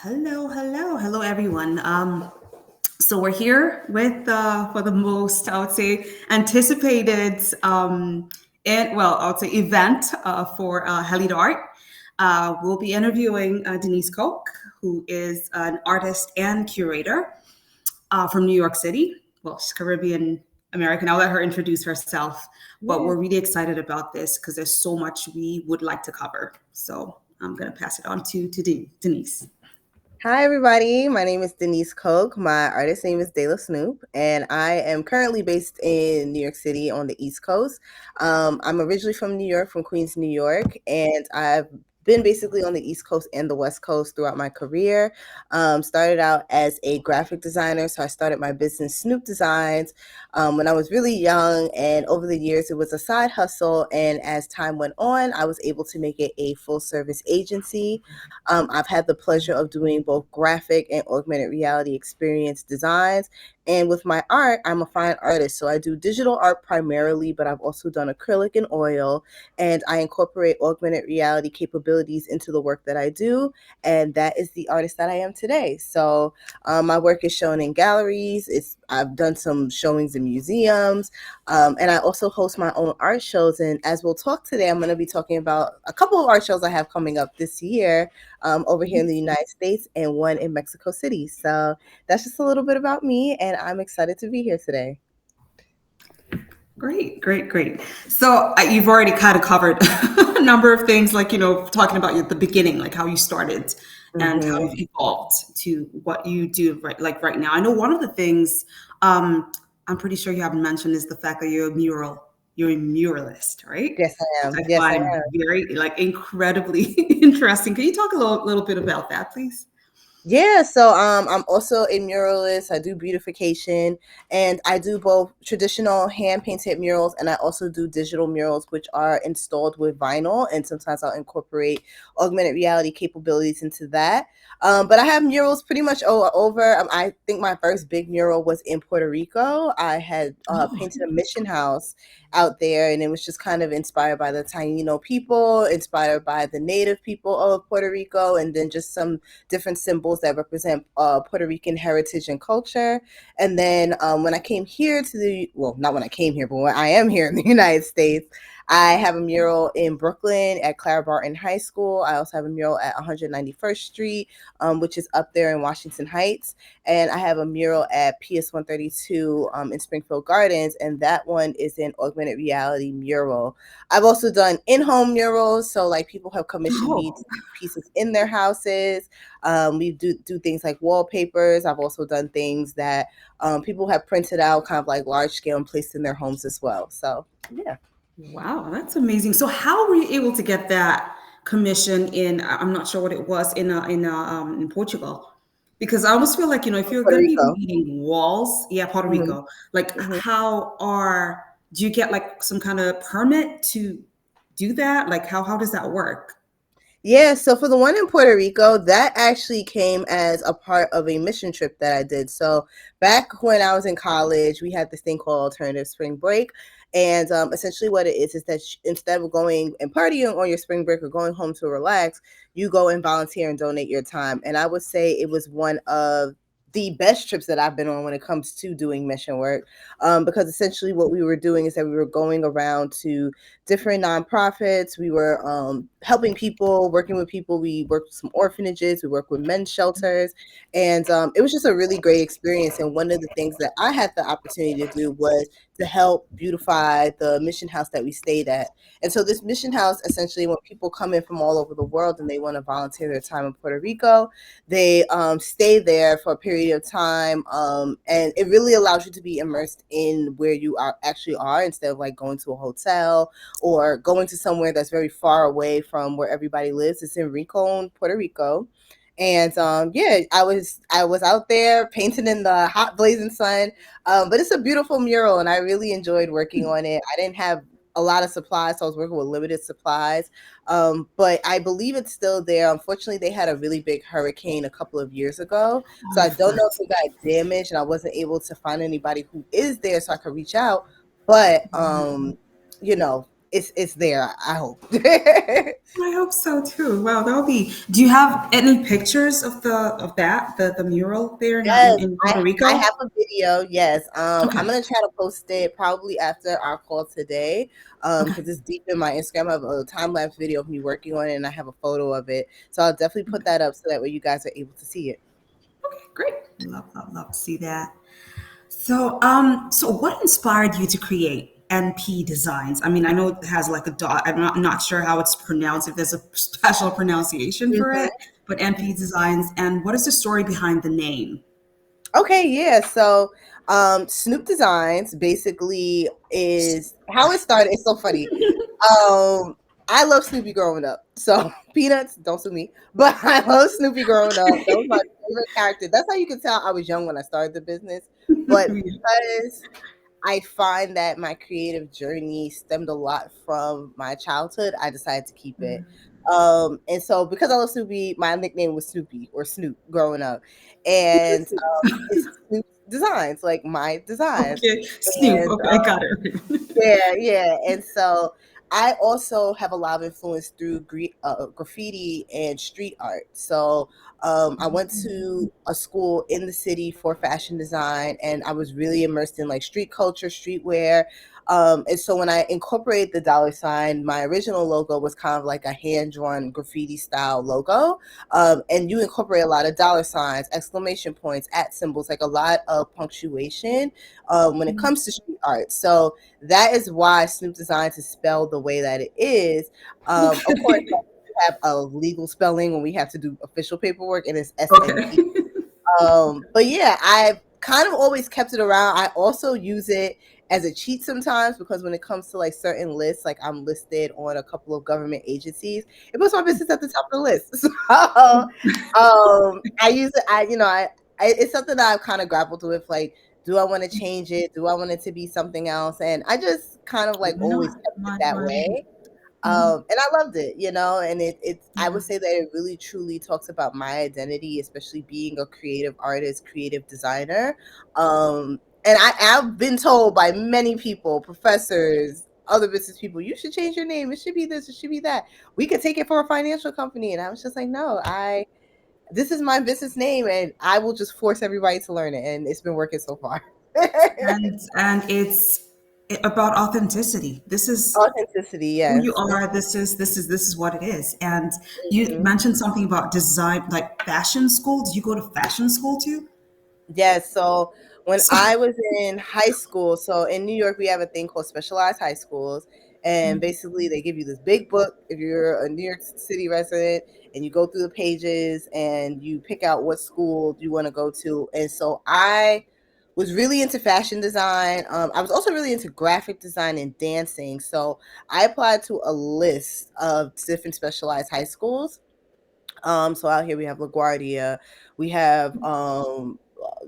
Hello, everyone. So we're here with for the most, I would say, anticipated and well, I would say event for Halitta Art. We'll be interviewing Denise Coke, who is an artist and curator from New York City. Well, she's Caribbean American. I'll let her introduce herself, but we're really excited about this because there's so much we would like to cover. So I'm going to pass it on to Denise. Hi, everybody. My name is Denise Coke. My artist name is deLaSNP, and I am currently based in New York City on the East Coast. I'm originally from New York, from Queens, New York, and I've been basically on the East Coast and the West Coast throughout my career. Started out as a graphic designer, so I started my business Snoop Designs when I was really young, and over the years it was a side hustle, and as time went on, I was able to make it a full service agency. I've had the pleasure of doing both graphic and augmented reality experience designs. And with my art, I'm a fine artist. So I do digital art primarily, but I've also done acrylic and oil. And I incorporate augmented reality capabilities into the work that I do. And that is the artist that I am today. So my work is shown in galleries. I've done some showings in museums. And I also host my own art shows. And as we'll talk today, I'm going to be talking about a couple of art shows I have coming up this year over here in the United States and one in Mexico City. So that's just a little bit about me, and I'm excited to be here today. Great. So you've already kind of covered a number of things, like, talking about the beginning, like how you started and how you've evolved to what you do right now. I know one of the things I'm pretty sure you haven't mentioned is the fact that you're a muralist, right? Yes, I Which am. I Yes, I find am. very, like, incredibly interesting. Can you talk a little bit about that, please? Yeah, so I'm also a muralist. I do beautification, and I do both traditional hand painted murals, and I also do digital murals, which are installed with vinyl. And sometimes I'll incorporate augmented reality capabilities into that. But I have murals pretty much all over. I think my first big mural was in Puerto Rico. I had Oh, painted a mission house out there, and it was just kind of inspired by the Taino people, inspired by the native people of Puerto Rico, and then just some different symbols that represent Puerto Rican heritage and culture. And then when I came here not when I came here, but when I am here in the United States, I have a mural in Brooklyn at Clara Barton High School. I also have a mural at 191st Street, which is up there in Washington Heights. And I have a mural at PS 132 in Springfield Gardens, and that one is an augmented reality mural. I've also done in-home murals, so like people have commissioned me to do pieces in their houses. We do things like wallpapers. I've also done things that people have printed out kind of like large scale and placed in their homes as well. So yeah. wow, that's amazing. So how were you able to get that commission in, I'm not sure what it was, in Portugal? Because I almost feel like, if you're Puerto going to be Rico. painting walls, yeah, Puerto hmm Rico, like hmm do you get like some kind of permit to do that? Like how does that work? Yeah, so for the one in Puerto Rico, that actually came as a part of a mission trip that I did. So back when I was in college, we had this thing called Alternative Spring Break. And essentially, what it is that instead of going and partying on your spring break or going home to relax, you go and volunteer and donate your time. And I would say it was one of the best trips that I've been on when it comes to doing mission work, because essentially what we were doing is that we were going around to different nonprofits. We were helping people, working with people. We worked with some orphanages. We worked with men's shelters. And it was just a really great experience. And one of the things that I had the opportunity to do was to help beautify the mission house that we stayed at. And so this mission house, essentially, when people come in from all over the world and they want to volunteer their time in Puerto Rico, they stay there for a period of time. And it really allows you to be immersed in where you actually are, instead of like going to a hotel or going to somewhere that's very far away from where everybody lives. It's in Rincon, Puerto Rico. And yeah, I was out there painting in the hot blazing sun. But it's a beautiful mural, and I really enjoyed working on it. I didn't have a lot of supplies, so I was working with limited supplies. But I believe it's still there. Unfortunately, they had a really big hurricane a couple of years ago, so Oh, I of don't know if course. it got damaged, and I wasn't able to find anybody who is there so I could reach out. But you know, it's there. I hope. I hope so too. Wow, that'll be. Do you have any pictures of the mural there Yes, in Puerto I Rico? have a video. Yes, I'm Okay. gonna try to post it probably after our call today. Okay. Because it's deep in my Instagram. I have a time lapse video of me working on it, and I have a photo of it. So I'll definitely put that up so that way you guys are able to see it. Great. Love, love, love to see that. So, so what inspired you to create NP Designs? I mean, I know it has like a dot. I'm not sure how it's pronounced, if there's a special pronunciation for it, but NP Designs. And what is the story behind the name? Okay, yeah. So, Snoop Designs basically is how it started. It's so funny. I love Snoopy growing up. So, Peanuts, don't sue me, but I love Snoopy growing up. That was my favorite character. That's how you can tell I was young when I started the business. But because I find that my creative journey stemmed a lot from my childhood, I decided to keep it. And so because I love Snoopy, my nickname was Snoopy or Snoop growing up. And it's Snoop Designs, like my designs. Okay, Snoop. And Okay, I got it. yeah, yeah. And so I also have a lot of influence through graffiti and street art. So I went to a school in the city for fashion design, and I was really immersed in like street culture, streetwear. And so when I incorporated the dollar sign, my original logo was kind of like a hand drawn graffiti style logo. And you incorporate a lot of dollar signs, exclamation points, at symbols, like a lot of punctuation when it comes to street art. So that is why Snoop Designs is spelled the way that it is. Of course, Okay. we have a legal spelling when we have to do official paperwork, and it's Okay. SNP. But yeah, I've kind of always kept it around. I also use it as a cheat sometimes because when it comes to like certain lists, like I'm listed on a couple of government agencies, it puts my business at the top of the list. So I use it. It's something that I've kind of grappled with. Like, do I want to change it? Do I want it to be something else? And I just kind of like Why always not? kept it Why? that Why? way. Mhm. And I loved it, and it's I Yeah. would say that it really truly talks about my identity, especially being a creative artist, creative designer. And I've been told by many people, professors, other business people, you should change your name. It should be this, it should be that. We could take it for a financial company. And I was just like, no, this is my business name and I will just force everybody to learn it. And it's been working so far. And it's about authenticity. This is Authenticity, who you yes. are. This is what it is. And you Mhm. mentioned something about design, like fashion school. Did you go to fashion school too? Yes, so when So, I was in high school, so in New York, we have a thing called specialized high schools. And basically, they give you this big book if you're a New York City resident, and you go through the pages and you pick out what school you want to go to. And so I was really into fashion design. I was also really into graphic design and dancing. So I applied to a list of different specialized high schools. So out here we have LaGuardia, we have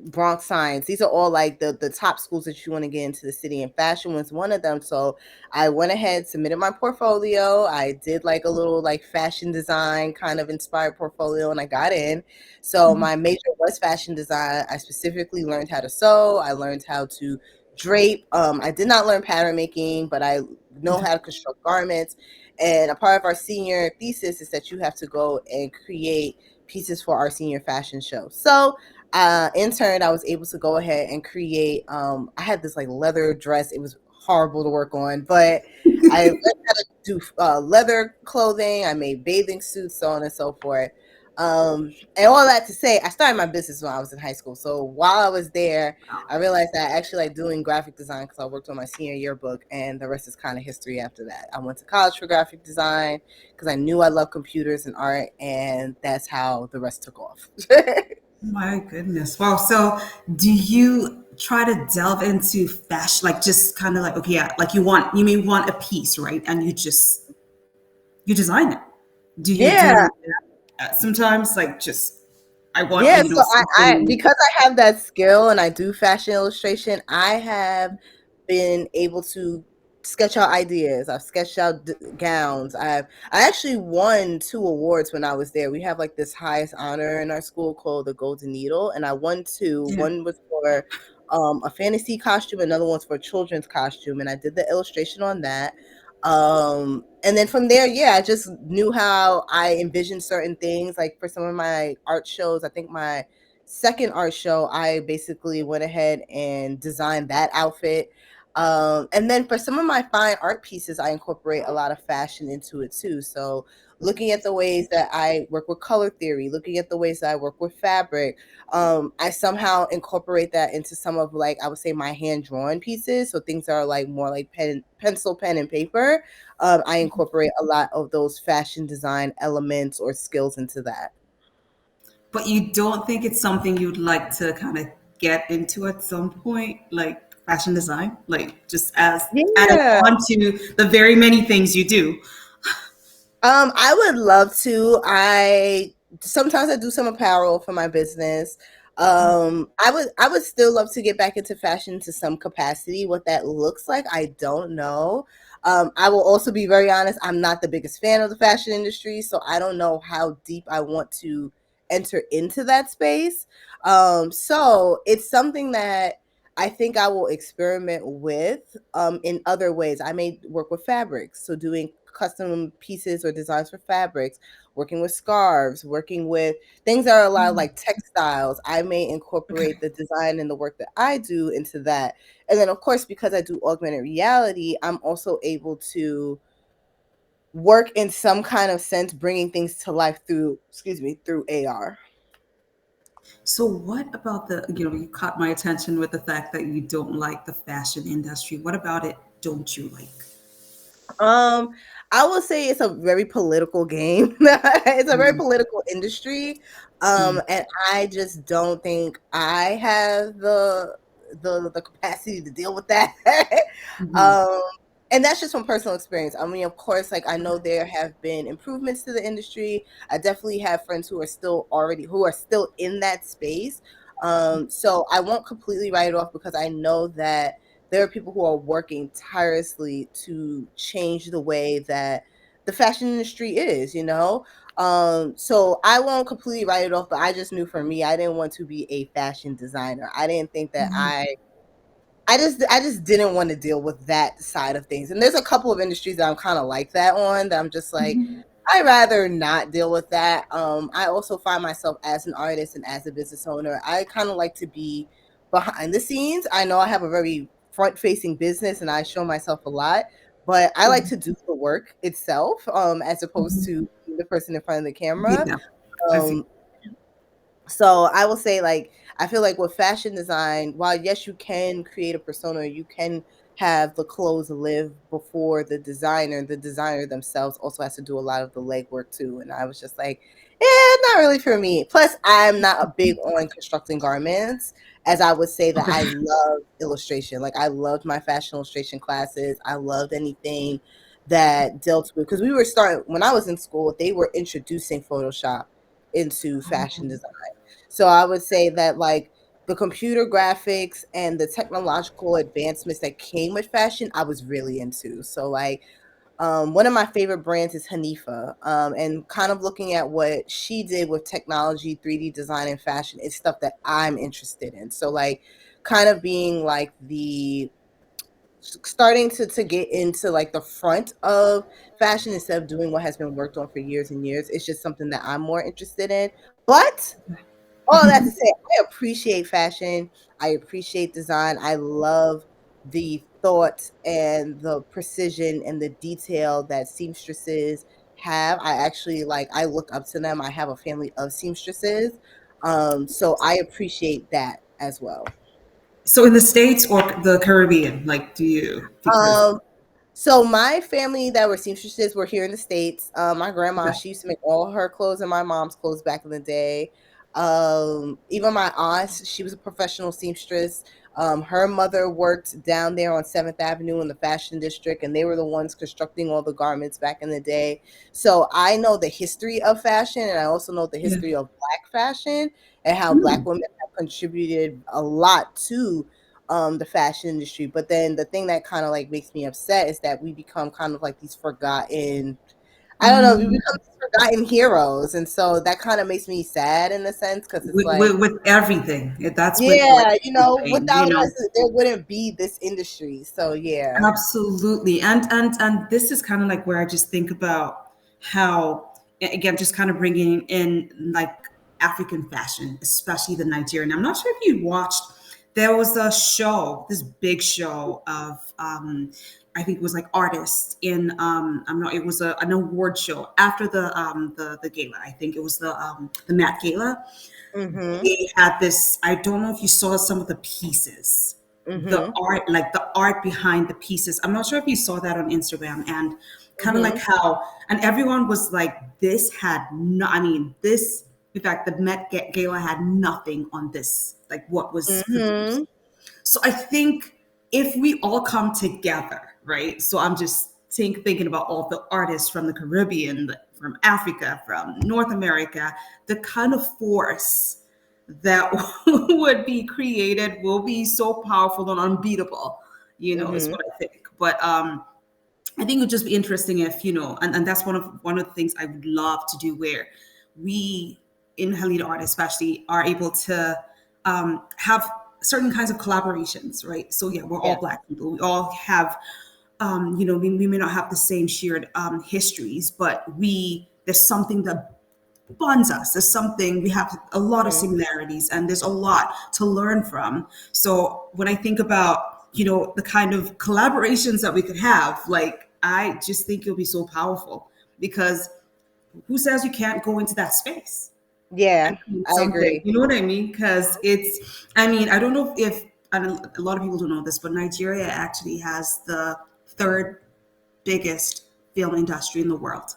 Bronx Science. These are all like the top schools that you want to get into the city, and fashion was one of them. So I went ahead, submitted my portfolio. I did like a little like fashion design kind of inspired portfolio, and I got in. So my major was fashion design. I specifically learned how to sew. I learned how to drape. I did not learn pattern making, but I know how to construct garments. And a part of our senior thesis is that you have to go and create pieces for our senior fashion show. So, intern, I was able to go ahead and create. I had this like leather dress. It was horrible to work on, but I learned how to do leather clothing. I made bathing suits, so on and so forth. And all that to say, I started my business when I was in high school. So while I was there, I realized that I actually like doing graphic design because I worked on my senior yearbook, and the rest is kind of history after that. I went to college for graphic design because I knew I loved computers and art, and that's how the rest took off. my goodness. Wow. So, do you try to delve into fashion, like just kind of like, okay, yeah, like you may want a piece, right? And you design it. Do you Yeah, do that sometimes? Like, just I want, yeah. So I something. because I have that skill and I do fashion illustration, I have been able to sketch out ideas. I've sketched out gowns. I actually won 2 awards when I was there. We have like this highest honor in our school called the Golden Needle, and I won two. Yeah. One was for a fantasy costume, another one's for a children's costume, and I did the illustration on that. And then from there, yeah, I just knew how I envisioned certain things. Like for some of my art shows, I think my second art show, I basically went ahead and designed that outfit. And then for some of my fine art pieces, I incorporate a lot of fashion into it too. So looking at the ways that I work with color theory, looking at the ways that I work with fabric, I somehow incorporate that into some of, like, I would say, my hand drawn pieces. So things that are like more like pencil, pen, and paper. I incorporate a lot of those fashion design elements or skills into that. But you don't think it's something you'd like to kind of get into at some point, like fashion design, like just as added Yeah. on to the very many things you do? I would love to. I sometimes I do some apparel for my business. I would still love to get back into fashion to some capacity. What that looks like, I don't know. I will also be very honest, I'm not the biggest fan of the fashion industry, so I don't know how deep I want to enter into that space. So it's something that I think I will experiment with in other ways. I may work with fabrics, so doing custom pieces or designs for fabrics, working with scarves, working with things that are a lot of like textiles. I may incorporate Okay. the design and the work that I do into that. And then, of course, because I do augmented reality, I'm also able to work in some kind of sense, bringing things to life through, excuse me, through AR. So what about you caught my attention with the fact that you don't like the fashion industry. What about it don't you like? Um, I will say it's a very political game. It's a very Mm, political industry. mm, And I just don't think I have the capacity to deal with that. mhm, um, and that's just from personal experience. I mean, of course, like I know there have been improvements to the industry. I definitely have friends who are still in that space. So I won't completely write it off because I know that there are people who are working tirelessly to change the way that the fashion industry is, you know? So I won't completely write it off, but I just knew for me, I didn't want to be a fashion designer. I didn't think that mhm, I just didn't want to deal with that side of things. And there's a couple of industries that I'm kind of like that on, that I'm just like, mhm. I'd rather not deal with that. I also find myself as an artist and as a business owner, I kind of like to be behind the scenes. I know I have a very front facing business and I show myself a lot, but I like to do the work itself, as opposed to being the person in front of the camera. Yeah, I see. Um, so I will say, like, I feel like with fashion design, while yes, you can create a persona, you can have the clothes live before the designer themselves also has to do a lot of the legwork too. And I was just like, not really for me. Plus, I'm not a big on constructing garments, as I would say that Okay. I love illustration. Like I loved my fashion illustration classes. I loved anything that dealt with, because we were starting when I was in school, they were introducing Photoshop into fashion design. So I would say that, like, the computer graphics and the technological advancements that came with fashion, I was really into. So like, one of my favorite brands is Hanifa. And kind of looking at what she did with technology, 3D design, and fashion is stuff that I'm interested in. So like, kind of being like the starting to get into like the front of fashion instead of doing what has been worked on for years and years. It's just something that I'm more interested in. But all that to say, I appreciate fashion. I appreciate design. I love the thought and the precision and the detail that seamstresses have. I look up to them. I have a family of seamstresses. So I appreciate that as well. So in the States or the Caribbean, like, do you? Because Um, So my family that were seamstresses were here in the States. My grandma, okay, she used to make all her clothes and my mom's clothes back in the day. Even my aunt, she was a professional seamstress. Her mother worked down there on 7th Avenue in the fashion district, and they were the ones constructing all the garments back in the day. So I know the history of fashion, and I also know the yeah. history of Black fashion and how Black Mm. women have contributed a lot to the fashion industry. But then the thing that kind of like makes me upset is that we become kind of like these forgotten, I don't know, we become forgotten heroes, and so that kind of makes me sad in a sense because it's like, with everything. That's with yeah, everything, without us, there wouldn't be this industry. So yeah. Absolutely. And this is kind of like where I just think about how, again, just kind of bringing in like African fashion, especially the Nigerian. I'm not sure if you watched, there was a show, this big show of, I think it was like artists in, I'm not, it was an award show after the gala. I think it was the Met Gala. Mm-hmm. They had this, I don't know if you saw some of the pieces, the Mm-hmm. art, like the art behind the pieces. I'm not sure if you saw that on Instagram, and kind of like Mm-hmm. how, and everyone was like, this had no, I mean, this, in fact, the Gala had nothing on this, like what was Mm-hmm. produced. So I think if we all come together, right? So I'm just thinking about all the artists from the Caribbean, from Africa, from North America, the kind of force that would be created will be so powerful and unbeatable, is Mm-hmm. what I think. But I think it would just be interesting if, and that's one of the things I would love to do, where we in Halitta Art especially are able to have certain kinds of collaborations, right? So yeah, we're all Yeah. Black people. We all have, we may not have the same shared histories, but there's something that bonds us. There's something, we have a lot of Mm-hmm. similarities, and there's a lot to learn from. So when I think about, the kind of collaborations that we could have, like, I just think it'll be so powerful, because who says you can't go into that space Yeah, and create I something? agree. You know what I mean? Because I mean, I don't know if, and a lot of people don't know this, but Nigeria actually has the third biggest film industry in the world.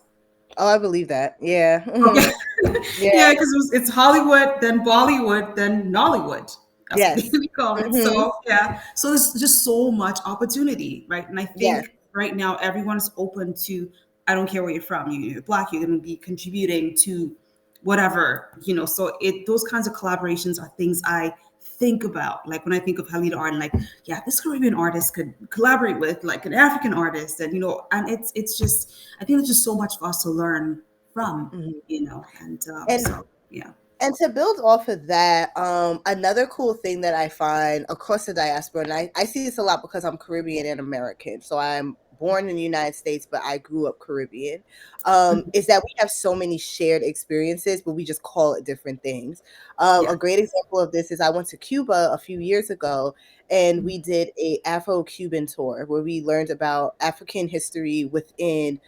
Oh, I believe that. Yeah. Okay. Mm-hmm. Yeah. Yeah, because it's Hollywood, then Bollywood, then Nollywood. That's what Yes. they call it. Mm-hmm. So yeah, so there's just so much opportunity, right? And I Yes. think right now everyone's open to. I don't care where you're from. You're Black. You're going to be contributing to whatever. So those kinds of collaborations are things I think about. Like when I think of Halida art, and like, yeah, this Caribbean artist could collaborate with like an African artist, and it's just, I think there's just so much for us to learn from, Mm-hmm. and And so yeah. And to build off of that, another cool thing that I find across the diaspora, and I see this a lot because I'm Caribbean and American. So I'm born in the United States, but I grew up Caribbean, is that we have so many shared experiences, but we just call it different things. Yeah. A great example of this is I went to Cuba a few years ago, and we did a Afro-Cuban tour where we learned about African history within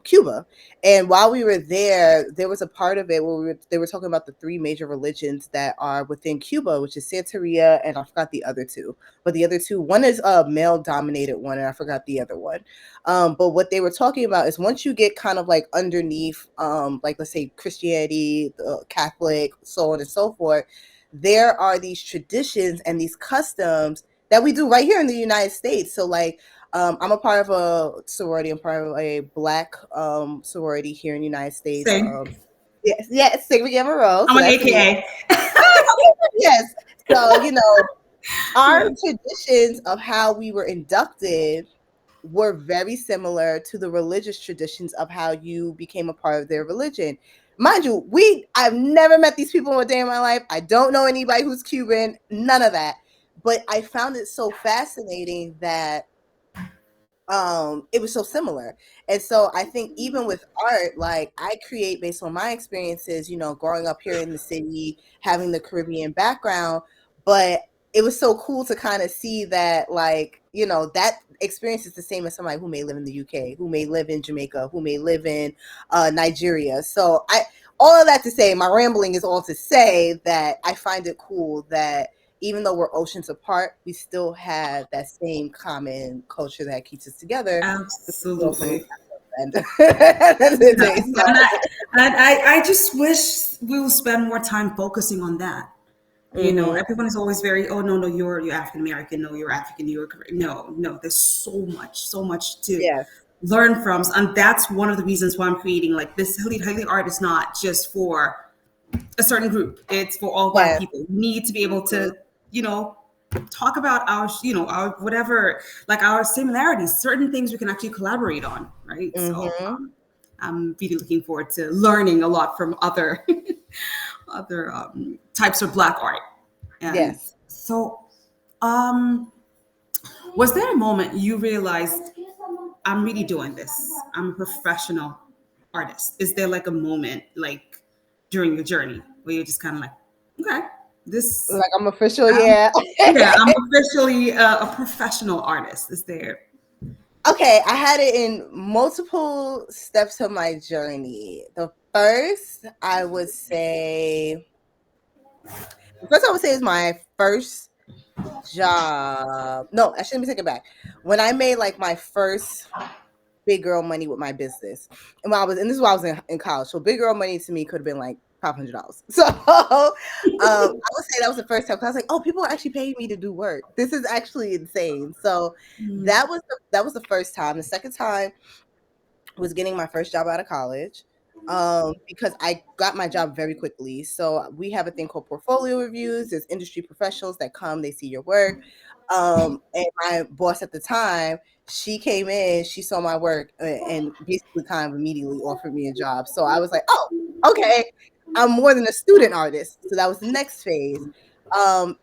Cuba. And while we were there was a part of it where they were talking about the three major religions that are within Cuba, which is Santeria, and I forgot the other two. But the other two, one is a male-dominated one, and I forgot the other one. But what they were talking about is once you get kind of like underneath, like let's say Christianity, the Catholic, so on and so forth, there are these traditions and these customs that we do right here in the United States. So like I'm a part of a sorority. I'm part of a Black sorority here in the United States. Same. Yes, Sigma Gamma Rho. I'm So an that's me. AKA. Yes. So our traditions of how we were inducted were very similar to the religious traditions of how you became a part of their religion. Mind you, I've never met these people in a day in my life. I don't know anybody who's Cuban, none of that. But I found it so fascinating that it was so similar. And so I think even with art, like I create based on my experiences, growing up here in the city, having the Caribbean background, but it was so cool to kind of see that like, that experience is the same as somebody who may live in the UK, who may live in Jamaica, who may live in Nigeria. So all of that to say, my rambling is all to say that I find it cool that even though we're oceans apart, we still have that same common culture that keeps us together. Absolutely. And I just wish we will spend more time focusing on that. mm-hmm. Everyone is always very, oh no, you're African American, no, you're African, you're no. There's so much to Yes. learn from, and that's one of the reasons why I'm creating like this. Halida art is not just for a certain group; it's for all Black Yes. people. We need to be able to, talk about our whatever, like our similarities, certain things we can actually collaborate on, right? So Mm-hmm. I'm really looking forward to learning a lot from other other types of Black art. And Yes. so, um, was there a moment you realized I'm really doing this? I'm a professional artist. Is there like a moment like during your journey where you're just kind of like, okay, this, Like I'm official, um, yeah. yeah, I'm officially a professional artist. Is there? Okay, I had it in multiple steps of my journey. The first I would say is my first job. No, I shouldn't be taking it back. When I made like my first big girl money with my business, and this is while I was in college. So big girl money to me could have been like $500. So I would say that was the first time. 'Cause I was like, oh, people are actually paying me to do work. This is actually insane. So Mm, that was the first time. The second time was getting my first job out of college, because I got my job very quickly. So we have a thing called portfolio reviews. There's industry professionals that come, they see your work. And my boss at the time, she came in, she saw my work, and basically kind of immediately offered me a job. So I was like, oh, okay, I'm more than a student artist. So that was the next phase.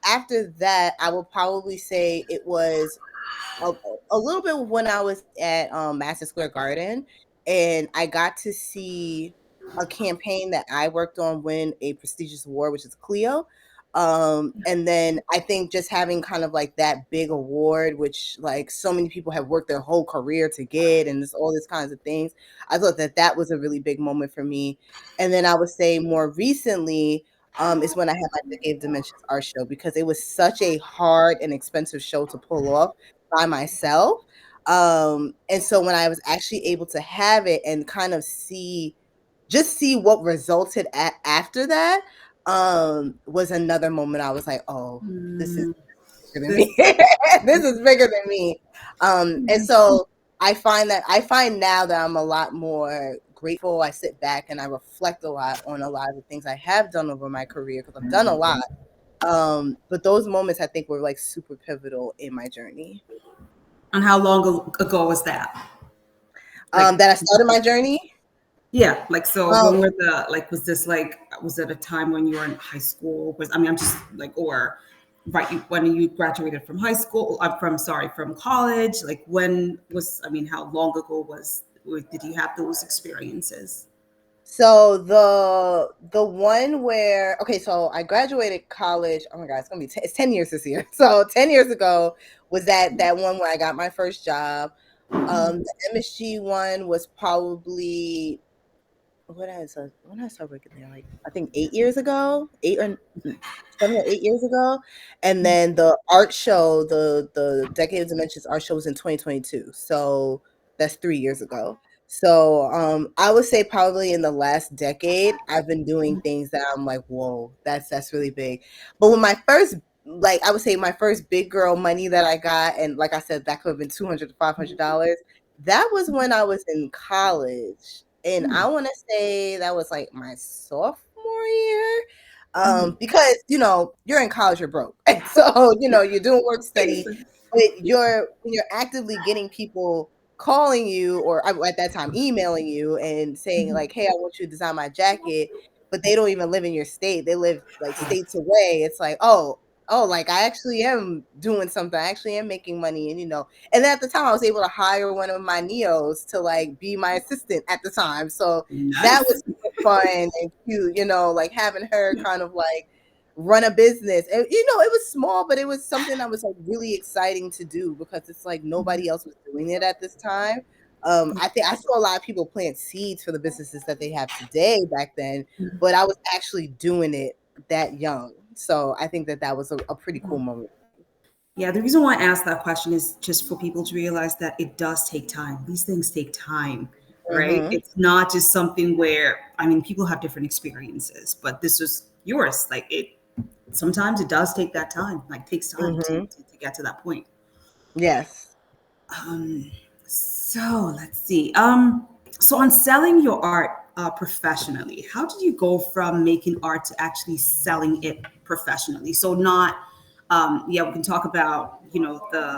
After that, I will probably say it was a, a little bit when I was at Madison Square Garden, and I got to see a campaign that I worked on win a prestigious award, which is Clio. And then I think just having kind of like that big award, which like so many people have worked their whole career to get, and this all these kinds of things, I thought that that was a really big moment for me. And then I would say more recently, is when I had my Decade of Dimensions art show, because it was such a hard and expensive show to pull off by myself. And so when I was actually able to have it and kind of see what resulted after that, was another moment I was like, oh, this is mm, bigger than this, me. This is bigger than me. And so I find now that I'm a lot more grateful. I sit back and I reflect a lot on a lot of the things I have done over my career, because I've done a lot. But those moments I think were like super pivotal in my journey. and how long ago was that? Like, That I started my journey. yeah, like so. Um, When were the like? Was this like? Was it a time when you were in high school? Was I mean, I'm just like, or right when you graduated from high school? I'm from sorry, from college. Like when was? I mean, how long ago did you have those experiences? so the one where, okay, so I graduated college. Oh my God, it's 10 years this year. So 10 years ago was that one where I got my first job. The MSG one was probably, when I started working there, like I think 8 years ago, 7 or 8 years ago. And then the art show, the Decade of Dimensions art show was in 2022. So that's 3 years ago. So I would say probably in the last decade, I've been doing things that I'm like, whoa, that's really big. But when my first, like I would say my first big girl money that I got, and like I said, that could have been $200 to $500. That was when I was in college, and I want to say that was like my sophomore year. Because you're in college, you're broke, and so you're doing work study, but when you're actively getting people calling you, or at that time emailing you and saying like, hey, I want you to design my jacket, but they don't even live in your state, they live like states away. It's like, oh, like I actually am doing something, I actually am making money. And then at the time I was able to hire one of my neos to like be my assistant at the time. So that Nice. was super fun and cute, like having her kind of like run a business. And it was small, but it was something that was like really exciting to do, because it's like nobody else was doing it at this time. I think I saw a lot of people plant seeds for the businesses that they have today back then, but I was actually doing it that young. So I think that was a pretty cool moment. Yeah, the reason why I asked that question is just for people to realize that it does take time. These things take time, right? Mm-hmm. It's not just something where, I mean, people have different experiences, but this was yours. Like sometimes it does take that time, like takes time Mm-hmm. to get to that point. Yes. Um, so let's see. So on selling your art professionally, how did you go from making art to actually selling it professionally? So not, yeah, we can talk about the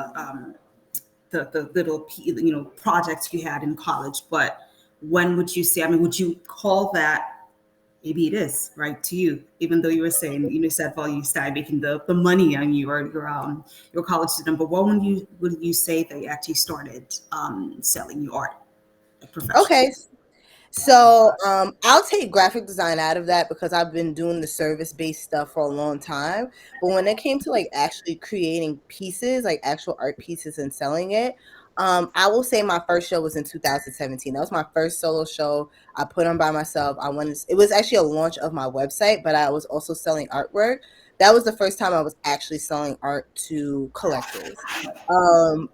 little projects you had in college, but when would you say, I mean, would you call that, maybe it is right to you, even though you were saying, you said, well, you started making the money on your college student, but when would you say that you actually started selling your art professionally? Okay. So I'll take graphic design out of that because I've been doing the service-based stuff for a long time. But when it came to like actually creating pieces, like actual art pieces and selling it, I will say my first show was in 2017. That was my first solo show I put on by myself. It was actually a launch of my website, but I was also selling artwork. That was the first time I was actually selling art to collectors. Um,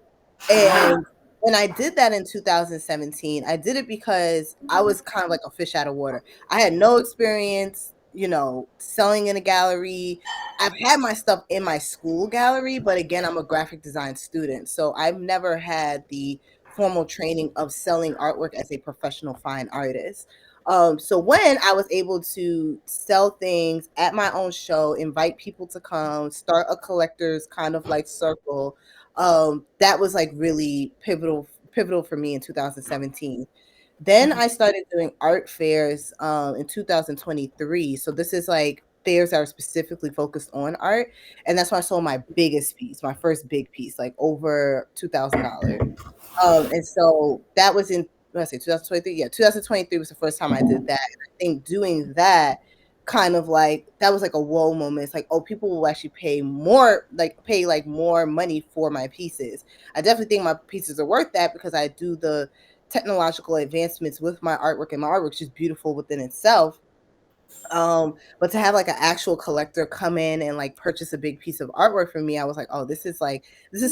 and when I did that in 2017, I did it because I was kind of like a fish out of water. I had no experience, selling in a gallery. I've had my stuff in my school gallery, but again, I'm a graphic design student. So I've never had the formal training of selling artwork as a professional fine artist. So when I was able to sell things at my own show, invite people to come, start a collector's kind of like circle, that was like really pivotal for me in 2017. Then I started doing art fairs in 2023. So this is like fairs that are specifically focused on art, and that's when I sold my biggest piece, my first big piece, like over $2,000. And so that was in, let's say 2023. Yeah, 2023 was the first time I did that. And I think doing that kind of like, that was like a whoa moment. It's like, oh, people will actually pay like more money for my pieces. I definitely think my pieces are worth that because I do the technological advancements with my artwork, and my artwork is just beautiful within itself. But to have like an actual collector come in and like purchase a big piece of artwork from me, I was like, oh, this is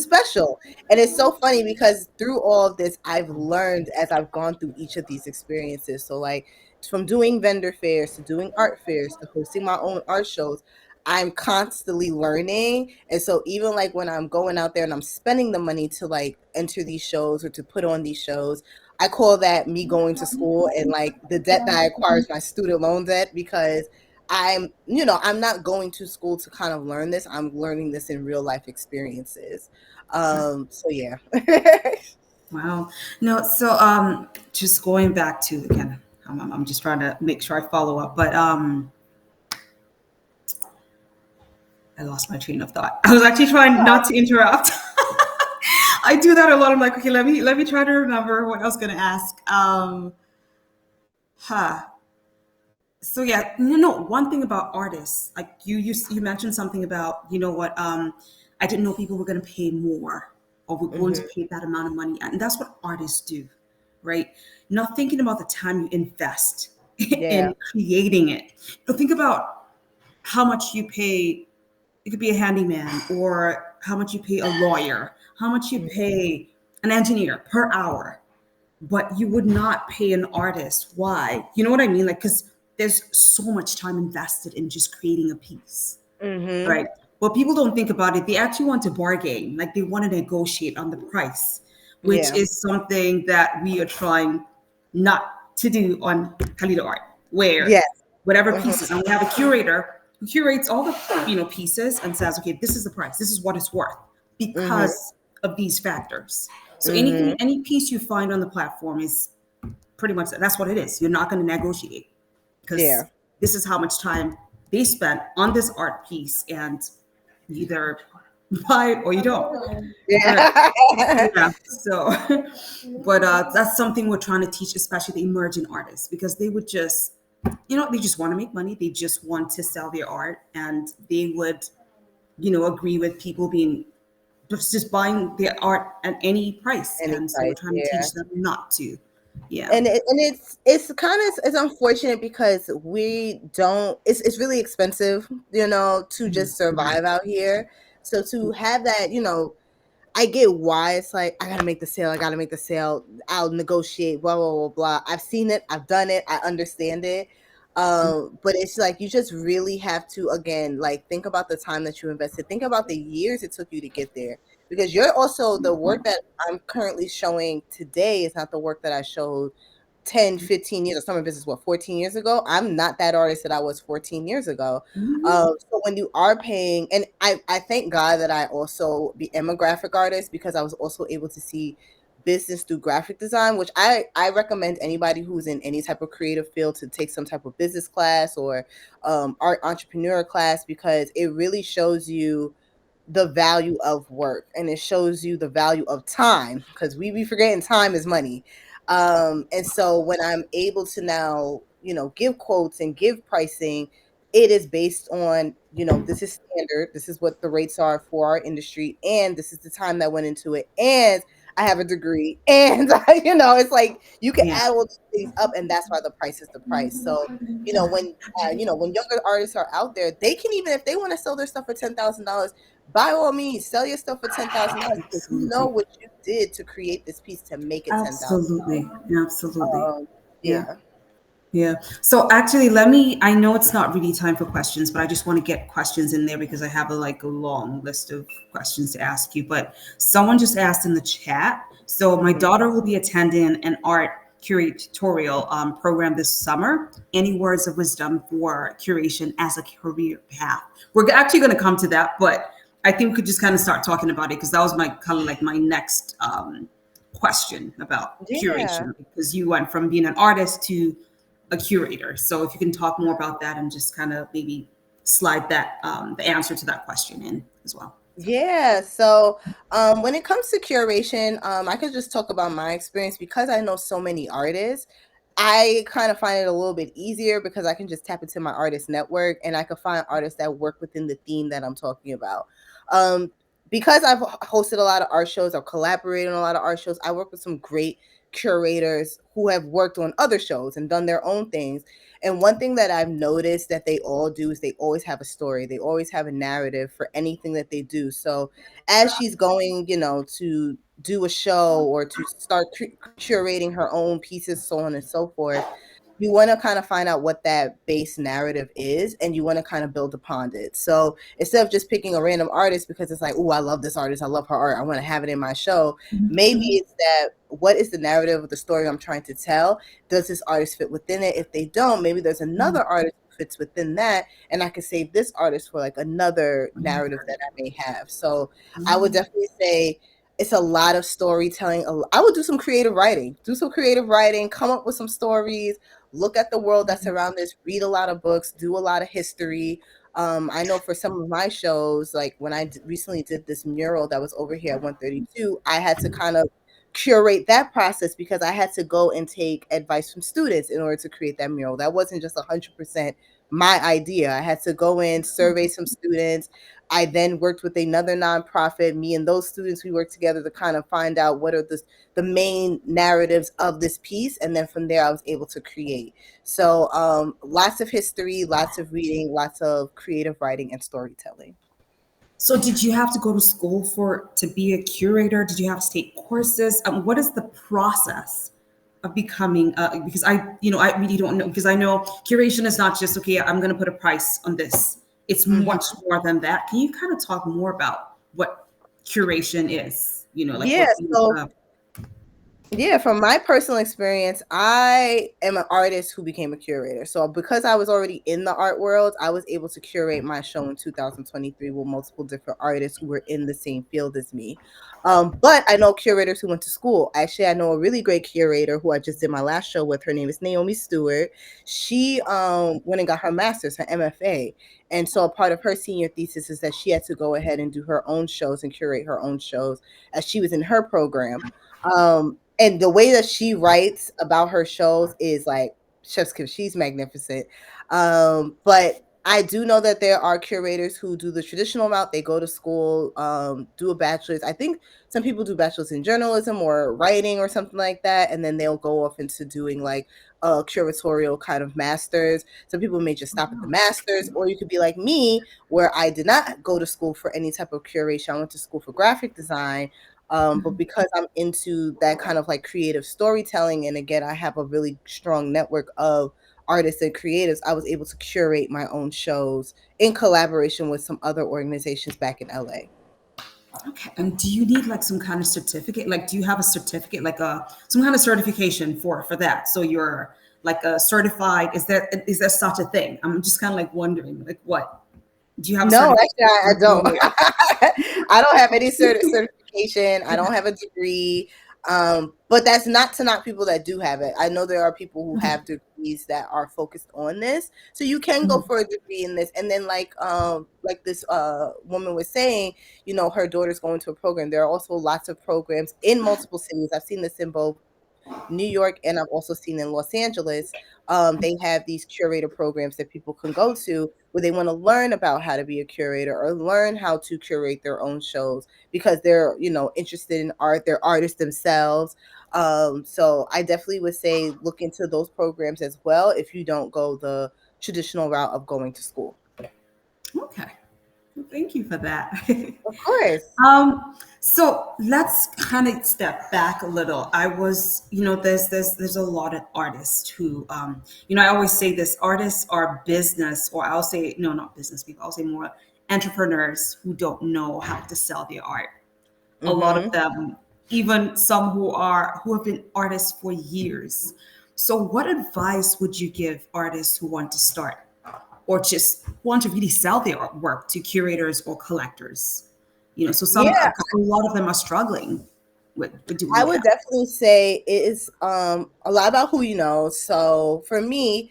special. And it's so funny because through all of this, I've learned as I've gone through each of these experiences. So like from doing vendor fairs to doing art fairs to hosting my own art shows, I'm constantly learning. And so even like when I'm going out there and I'm spending the money to like enter these shows or to put on these shows, I call that me going to school, and like the debt that I acquire is my student loan debt, because I'm not going to school to kind of learn this. I'm learning this in real life experiences. So yeah. Wow. No, so just going back to, again, I'm just trying to make sure I follow up, but I lost my train of thought. I was actually trying not to interrupt. I do that a lot. I'm like, okay, let me try to remember what I was going to ask. Huh. So yeah, one thing about artists, like you mentioned something about, what, I didn't know people were going to pay more or were going to Mhm. pay that amount of money, and that's what artists do, right? Not thinking about the time you invest Yeah. in creating it. Think about how much you pay. It could be a handyman, or how much you pay a lawyer, how much you Mhm. pay an engineer per hour, but you would not pay an artist. Why? You know what I mean? Like, because there's so much time invested in just creating a piece, Mhm. right? Well, people don't think about it. They actually want to bargain, like they want to negotiate on the price, which Yeah. is something that we are trying not to do on Halitta Art, where Yes. whatever Mhm. pieces, and we have a curator who curates all the pieces and says, okay, this is the price, this is what it's worth Mhm. because of these factors. So Mhm. any piece you find on the platform is pretty much that's what it is. You're not going to negotiate because Yeah. this is how much time they spent on this art piece, and you either buy it or you don't. But Yeah. yeah, so but that's something we're trying to teach, especially the emerging artists, because they would just, they just want to make money. They just want to sell their art, and they would, agree with people being just buying their art at any price. Any And so we're price. trying to Yeah. teach them not to. Yeah. And it's kind of, it's unfortunate because we don't, it's really expensive, to Mhm. just survive out here. So to have that, I get why it's like, I gotta make the sale, I gotta make the sale, I'll negotiate, blah blah blah blah. I've seen it, I've done it, I understand it. But it's like you just really have to, again, like think about the time that you invested, think about the years it took you to get there. Because you're also, the work that I'm currently showing today is not the work that I showed 10, 15 years, or summer business, what, 14 years ago. I'm not that artist that I was 14 years ago. Mhm. So when you are paying, and I thank God that I also am a graphic artist, because I was also able to see business through graphic design, which I recommend anybody who's in any type of creative field to take some type of business class or art entrepreneur class, because it really shows you the value of work, and it shows you the value of time, because we be forgetting time is money. And so when I'm able to now, give quotes and give pricing, it is based on, this is standard, this is what the rates are for our industry, and this is the time that went into it, and I have a degree, and it's like you can Yeah. add all these things up, and that's why the price is the price. So when younger artists are out there, they can, even if they want to sell their stuff for $10,000, by all means, sell your stuff for $10,000, because you know Absolutely. what you did to create this piece to make it $10,000. Absolutely. Absolutely. Yeah. Yeah. Yeah. So actually, I know it's not really time for questions, but I just want to get questions in there because I have a long list of questions to ask you. But someone just asked in the chat. So my daughter will be attending an art curatorial program this summer. Any words of wisdom for curation as a career path? We're actually going to come to that, but I think we could just kind of start talking about it because that was my kind of like my next question about Yeah. curation, because you went from being an artist to a curator. So if you can talk more about that and just kind of maybe slide that the answer to that question in as well. Yeah. So when it comes to curation, I could just talk about my experience because I know so many artists. I kind of find it a little bit easier because I can just tap into my artist network and I can find artists that work within the theme that I'm talking about. Um, because I've hosted a lot of art shows, I've collaborated on a lot of art shows, I work with some great curators who have worked on other shows and done their own things. And one thing that I've noticed that they all do is they always have a story. They always have a narrative for anything that they do. So as she's going, to do a show or to start curating her own pieces, so on and so forth, you want to kind of find out what that base narrative is, and you want to kind of build upon it. So instead of just picking a random artist because it's like, oh, I love this artist, I love her art, I want to have it in my show, maybe it's that, what is the narrative of the story I'm trying to tell? Does this artist fit within it? If they don't, maybe there's another artist who fits within that, and I could save this artist for like another narrative that I may have. So I would definitely say it's a lot of storytelling. I would do some creative writing, come up with some stories, look at the world that's around us, read a lot of books, do a lot of history. I know for some of my shows, like when I recently did this mural that was over here at 132, I had to kind of curate that process because I had to go and take advice from students in order to create that mural. That wasn't just 100% my idea. I had to go in, survey some students. I then worked with another nonprofit. Me and those students, we worked together to kind of find out what are the main narratives of this piece. And then from there, I was able to create. So lots of history, lots of reading, lots of creative writing and storytelling. So did you have to go to school to be a curator? Did you have to take courses? What is the process of becoming because I really don't know, because I know curation is not just, okay, I'm going to put a price on this. It's much more than that. Can you kind of talk more about what curation is? Like Yeah. Yeah, from my personal experience, I am an artist who became a curator. So because I was already in the art world, I was able to curate my show in 2023 with multiple different artists who were in the same field as me. But I know curators who went to school. Actually, I know a really great curator who I just did my last show with. Her name is Naomi Stewart. She went and got her master's, her MFA. And so a part of her senior thesis is that she had to go ahead and do her own shows and curate her own shows as she was in her program. And the way that she writes about her shows is like chef's kiss. She's magnificent. But I do know that there are curators who do the traditional route. They go to school, do a bachelor's. I think some people do bachelor's in journalism or writing or something like that, and then they'll go off into doing like a curatorial kind of master's. Some people may just stop at the master's, or you could be like me, where I did not go to school for any type of curation. I went to school for graphic design. But because I'm into that kind of like creative storytelling, and again, I have a really strong network of artists and creatives, I was able to curate my own shows in collaboration with some other organizations back in LA. Okay. And do you need like some kind of certificate? Like, do you have a certificate, like some kind of certification for that? So you're like a certified, is there such a thing? I'm just kind of like wondering, like, what? Do you have a No, certificate? actually, I don't. I don't have any certification. I don't have a degree. But that's not to knock people that do have it. I know there are people who Okay. have degrees that are focused on this, so you can go for a degree in this. And then like this woman was saying, you know, her daughter's going to a program. There are also lots of programs in multiple cities. I've seen this in both New York, and I've also seen in Los Angeles. They have these curator programs that people can go to where they want to learn about how to be a curator or learn how to curate their own shows because they're, you know, interested in art. They're artists themselves. So I definitely would say look into those programs as well if you don't go the traditional route of going to school. Okay. Well, thank you for that. Of course. So let's kind of step back a little. I was, there's a lot of artists who, I always say this: artists are business, or I'll say no, not business people. I'll say more entrepreneurs who don't know how to sell their art. A lot of Mm-hmm. them, even some who have been artists for years. So, what advice would you give artists who want to start, or just want to really sell their artwork to curators or collectors? So Yeah, a lot of them are struggling with doing I would that. definitely say it is a lot about who you know. So for me,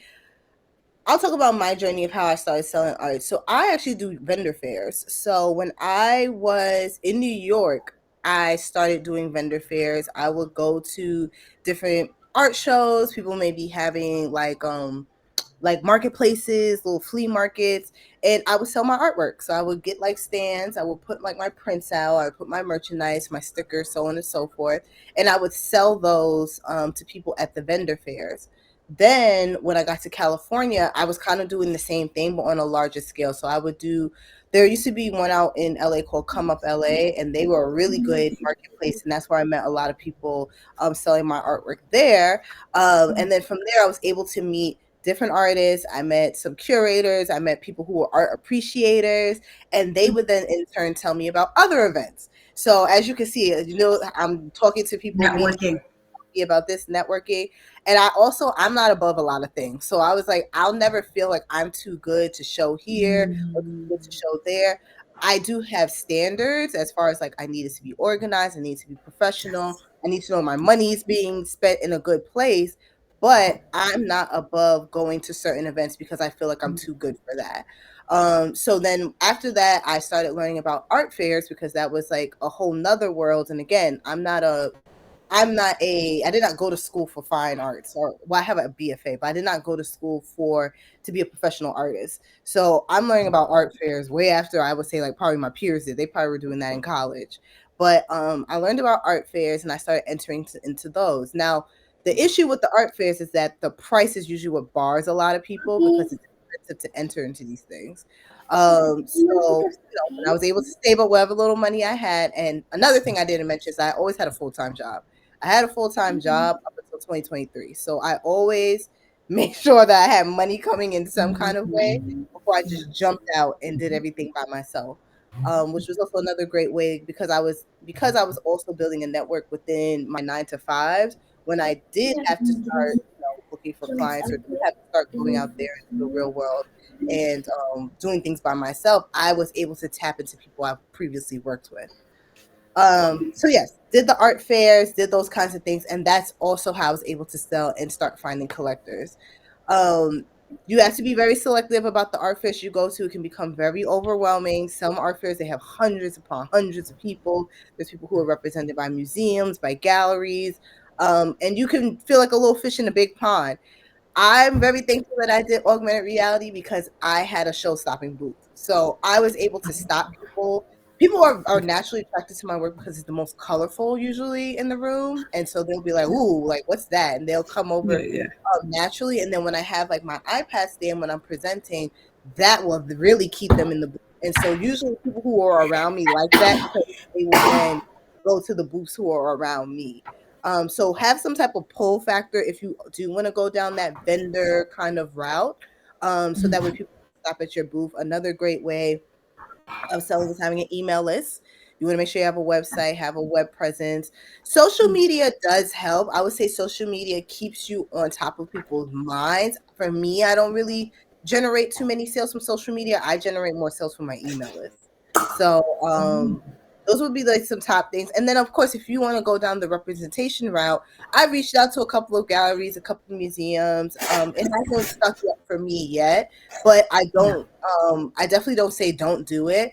I'll talk about my journey of how I started selling art. So I actually do vendor fairs. So when I was in New York, I started doing vendor fairs. I would go to different art shows. People may be having like marketplaces, little flea markets, and I would sell my artwork. So I would get like stands, I would put like my prints out, I would put my merchandise, my stickers, so on and so forth, and I would sell those to people at the vendor fairs. Then when I got to California, I was kind of doing the same thing, but on a larger scale. So I would do. There used to be one out in LA called Come Up LA, and they were a really good marketplace, and that's where I met a lot of people selling my artwork there. And then from there, I was able to meet different artists. I met some curators. I met people who were art appreciators, and they would then in turn tell me about other events. So as you can see, I'm talking to people, meeting Networking. about this networking. And I'm not above a lot of things. So I was like, I'll never feel like I'm too good to show here or too good to show there. I do have standards as far as like I need it to be organized, I need to be professional, I need to know my money is being spent in a good place. But I'm not above going to certain events because I feel like I'm too good for that. So then after that, I started learning about art fairs because that was like a whole nother world. And again, I did not go to school for fine arts, or well, I have a BFA, but I did not go to school to be a professional artist. So I'm learning about art fairs way after I would say like probably my peers did. They probably were doing that in college. But I learned about art fairs and I started entering into those. Now, the issue with the art fairs is that the price is usually what bars a lot of people because it's expensive to enter into these things. When I was able to save up whatever little money I had, and another thing I didn't mention is I always had a full-time job. I had a full-time job up until 2023. So I always made sure that I had money coming in some kind of way before I just jumped out and did everything by myself. Which was also another great way because I was also building a network within my 9 to 5s. When I did have to start, looking for clients or did have to start going out there into the real world and doing things by myself, I was able to tap into people I've previously worked with. So yes, did the art fairs, did those kinds of things, and that's also how I was able to sell and start finding collectors. Um, you have to be very selective about the art fairs you go to. It can become very overwhelming. Some art fairs, they have hundreds upon hundreds of people. There's people who are represented by museums, by galleries, and you can feel like a little fish in a big pond. I'm very thankful that I did augmented reality because I had a show-stopping booth. So I was able to stop people. People are naturally attracted to my work because it's the most colorful usually in the room. And so they'll be like, ooh, like what's that? And they'll come Yeah, over yeah. naturally. And then when I have like my iPad stand when I'm presenting, that will really keep them in the booth. And so usually people who are around me like that because they will then go to the booths who are around me. So have some type of pull factor if you do want to go down that vendor kind of route. So that way people stop at your booth. Another great way of selling is having an email list. You want to make sure you have a website, have a web presence. Social media does help. I would say social media keeps you on top of people's minds. For me, I don't really generate too many sales from social media. I generate more sales from my email list. So those would be like some top things. And then of course, if you want to go down the representation route, I reached out to a couple of galleries, a couple of museums. It hasn't stuck yet for me yet, but I don't I definitely don't say don't do it.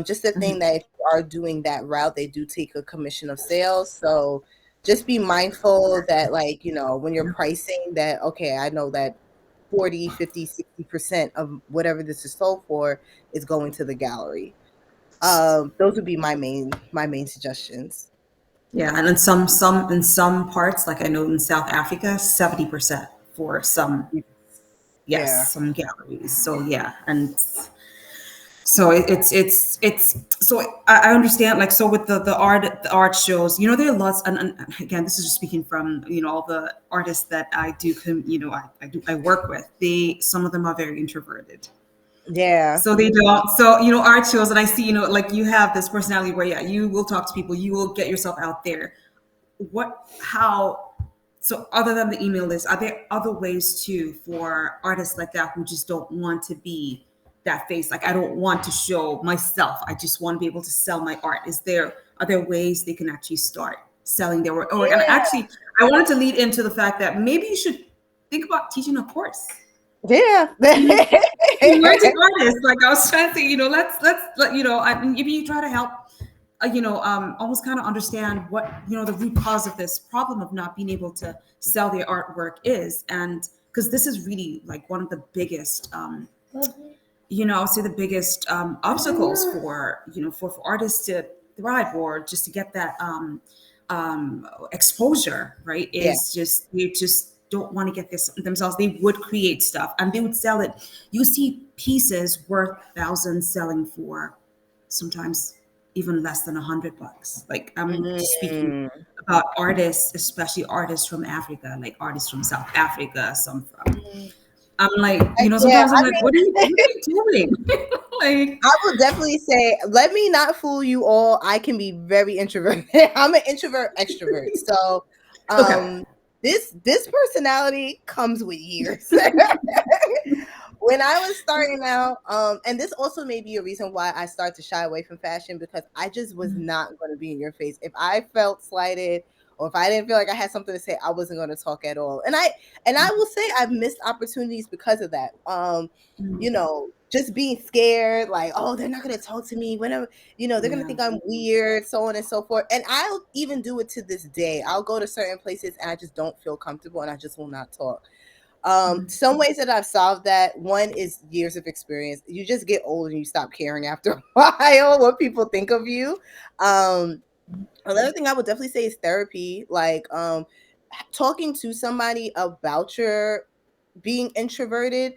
Just the thing that if you are doing that route, they do take a commission of sales. So just be mindful that, like, you know, when you're pricing that, okay, I know that 40, 50, 60% of whatever this is sold for is going to the gallery. Those would be my main suggestions. Yeah, and in some parts, like I know in South Africa, 70% for some, Yeah. yes, some galleries. So yeah, and so it's so I understand, like, so with the art shows, there are lots, and again, this is just speaking from all the artists that I do I work with. Some of them are very introverted. Yeah. So they don't. So art shows, and I see like you have this personality where, yeah, you will talk to people, you will get yourself out there. How? So other than the email list, are there other ways too for artists like that who just don't want to be that face? Like, I don't want to show myself, I just want to be able to sell my art. Are there ways they can actually start selling their work? And Yeah. actually, I wanted to lead into the fact that maybe you should think about teaching a course. Yeah. Emerging artists, like I was trying to say, maybe you try to help, almost kind of understand what the root cause of this problem of not being able to sell their artwork is, and because this is really like one of the biggest, I'll say the biggest obstacles for for artists to thrive, or just to get that exposure, right? Yeah. Is just they just don't want to get this themselves. They would create stuff and they would sell it. You see pieces worth thousands selling for sometimes even less than $100. Like, I'm just speaking Mm. about artists, especially artists from Africa, like artists from South Africa, some from. I'm like, Yeah, sometimes I'm like, what are you doing? Like, I will definitely say, let me not fool you all. I can be very introverted. I'm an introvert extrovert. So okay. this personality comes with years. When I was starting out, and this also may be a reason why I started to shy away from fashion, because I just was not going to be in your face. If I felt slighted, or if I didn't feel like I had something to say, I wasn't going to talk at all. And I will say I've missed opportunities because of that. Just being scared, like, oh, they're not going to talk to me whenever, they're going to Yeah. think I'm weird, so on and so forth. And I'll even do it to this day. I'll go to certain places and I just don't feel comfortable and I just will not talk. Some ways that I've solved that, one is years of experience. You just get old and you stop caring after a while what people think of you. Another thing I would definitely say is therapy. Like, talking to somebody about your being introverted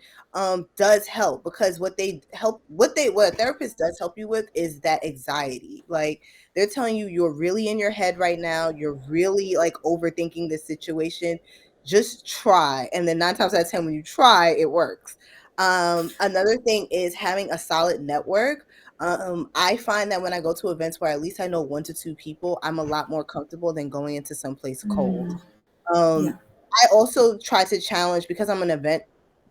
does help, because what a therapist does help you with is that anxiety. Like, they're telling you you're really in your head right now, you're really like overthinking this situation. Just try, and then 9 times out of 10 when you try, it works. Another thing is having a solid network. I find that when I go to events where at least I know 1 to 2 people, I'm a lot more comfortable than going into some place cold. Yeah. um I also try to challenge, because I'm an event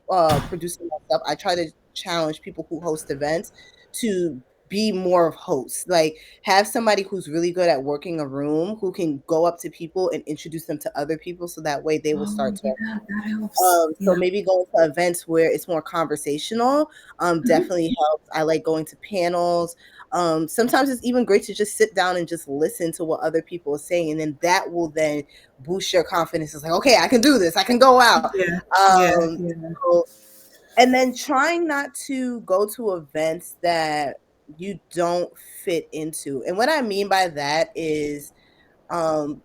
producer myself. I try to challenge people who host events to be more of hosts. Like, have somebody who's really good at working a room, who can go up to people and introduce them to other people, so that way they will Oh, start yeah, talking. that helps. So Yeah. maybe going to events where it's more conversational definitely helps. I like going to panels. Sometimes it's even great to just sit down and just listen to what other people are saying, and then that will then boost your confidence. It's like, okay, I can do this. I can go out. Yeah. Yeah. Um, Yeah. so, and then trying not to go to events that you don't fit into. And what I mean by that is,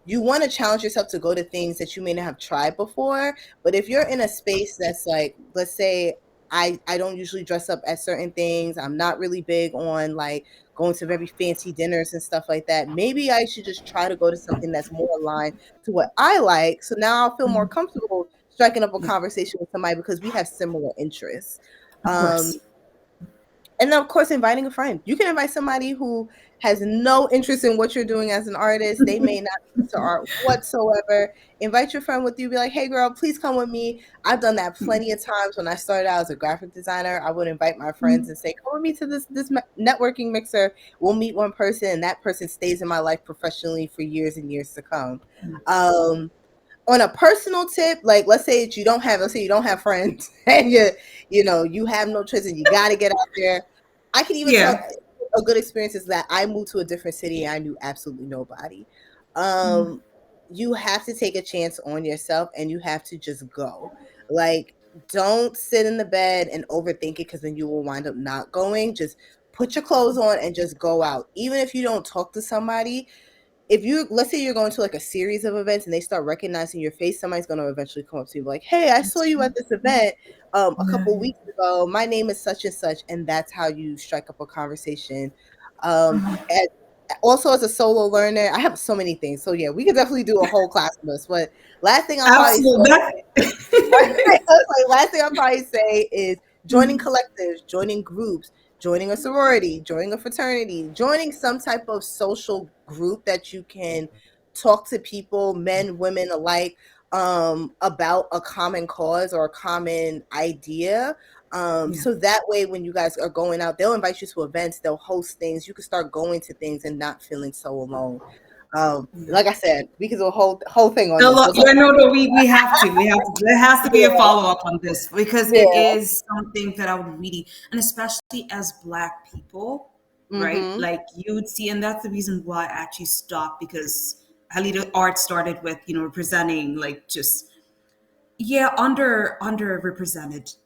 you want to challenge yourself to go to things that you may not have tried before. But if you're in a space that's like, let's say, I don't usually dress up at certain things, I'm not really big on like going to very fancy dinners and stuff like that, maybe I should just try to go to something that's more aligned to what I like, so now I'll feel more comfortable striking up a Yeah. conversation with somebody because we have similar interests. Of um course. And then, of course, inviting a friend. You can invite somebody who has no interest in what you're doing as an artist. They may not be into art whatsoever. Invite your friend with you. Be like, hey, girl, please come with me. I've done that plenty of times when I started out as a graphic designer. I would invite my friends and say, come with me to this networking mixer. We'll meet one person, and that person stays in my life professionally for years and years to come. On a personal tip, like let's say you don't have friends and you have no choice and you got to get out there. I can even tell Yeah. a good experience is that I moved to a different city and I knew absolutely nobody. Um, you have to take a chance on yourself and you have to just go. Like, don't sit in the bed and overthink it because then you will wind up not going. Just put your clothes on and just go out. Even if you don't talk to somebody, if you let's say you're going to like a series of events and they start recognizing your face, somebody's going to eventually come up to you like, hey, I saw you at this event a Yeah. couple weeks ago. My name is such and such. And that's how you strike up a conversation. And also, as a solo learner, I have so many things. So yeah, we could definitely do a whole class on this. But last thing I'll probably say Absolutely. last thing I'll probably say is joining collectives, joining groups, joining a sorority, joining a fraternity, joining some type of social group that you can talk to people, men, women alike, about a common cause or a common idea. Yeah. So that way, when you guys are going out, they'll invite you to events, they'll host things. You can start going to things and not feeling so alone. Yeah. Like I said, we could do a whole thing on this. We'll talk. Yeah, no, we have to. We have to. There has to be a Yeah, follow up on this because it yeah. is something that I would really, and especially as Black people, right? Mhm. Like you would see, and that's the reason why I actually stopped because Halitta Art started with, representing like just underrepresented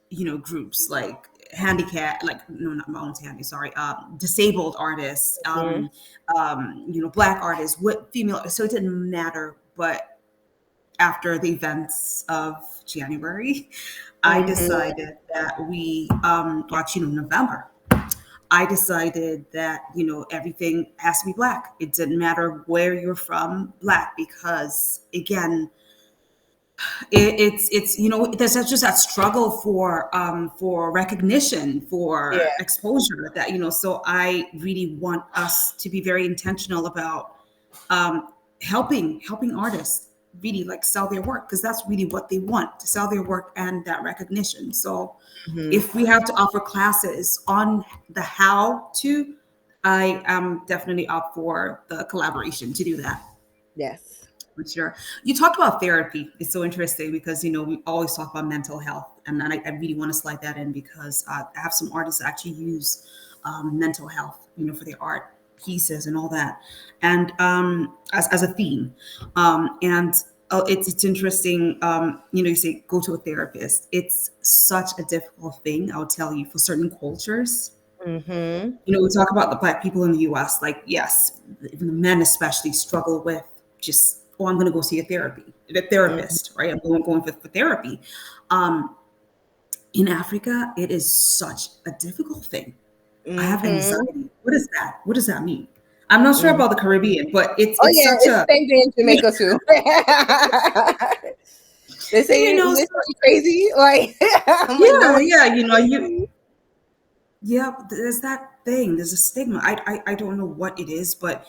groups like handicap, like no, not my own handy, sorry, disabled artists, Mhm. Black artists, what female, so it didn't matter. But after the events of January, I Mhm. decided that well, actually, no, November, I decided that, everything has to be Black. It didn't matter where you're from, Black, because again, it's there's just that struggle for recognition, for Yeah. exposure, that so I really want us to be very intentional about helping artists really like sell their work, because that's really what they want, to sell their work and that recognition. So Mhm. if we have to offer classes on the how to, I am definitely up for the collaboration to do that. Yes. For sure. You talked about therapy. It's so interesting because we always talk about mental health, and I really want to slide that in because I have some artists that actually use mental health, for their art pieces and all that, and as a theme, and it's interesting. You say go to a therapist. It's such a difficult thing. I'll tell you, for certain cultures. Mhm. We talk about the Black people in the U.S. Like, yes, even the men especially struggle with just, oh, I'm going to go see a Mhm. therapist, right? I'm going for therapy. Um, in Africa, it is such a difficult thing. I have Mhm. anxiety. What is that? What does that mean? I'm not sure Mhm. about the Caribbean, but it's Oh it's yeah, such it's a the same thing in Jamaica too. They say you so crazy. Like I'm like, no yeah, one yeah, crazy. yeah. There's that thing. There's a stigma. I don't know what it is, but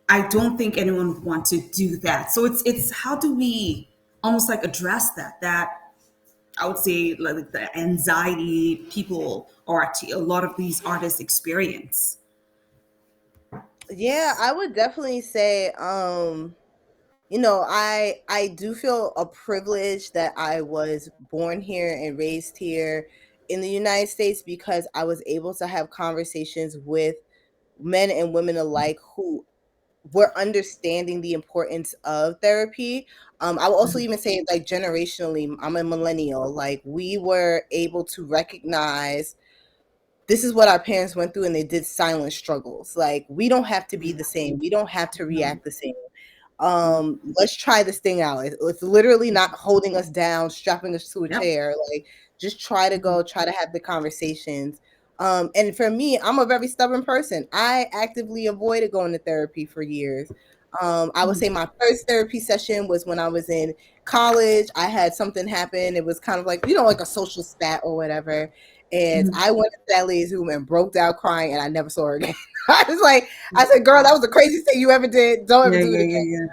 I don't think anyone would want to do that. So it's how do we almost like address that I would say like the anxiety people, or actually a lot of these artists experience. Yeah, I would definitely say I do feel a privilege that I was born here and raised here in the United States because I was able to have conversations with men and women alike who were understanding the importance of therapy. I will also even say, like, generationally, I'm a millennial. Like, we were able to recognize this is what our parents went through and they did silent struggles. Like, we don't have to be the same. We don't have to react the same. Let's try this thing out. It's literally not holding us down, strapping us to a Yep. chair. Like, just try to go, try to have the conversations. And for me, I'm a very stubborn person. I actively avoided going to therapy for years. I would say my first therapy session was when I was in college. I had something happen. It was kind of like, like a social spat or whatever. And I went to that lady's room and broke down crying, and I never saw her again. I said, girl, that was the craziest thing you ever did. Don't ever Yeah, do it yeah, again. yeah, yeah.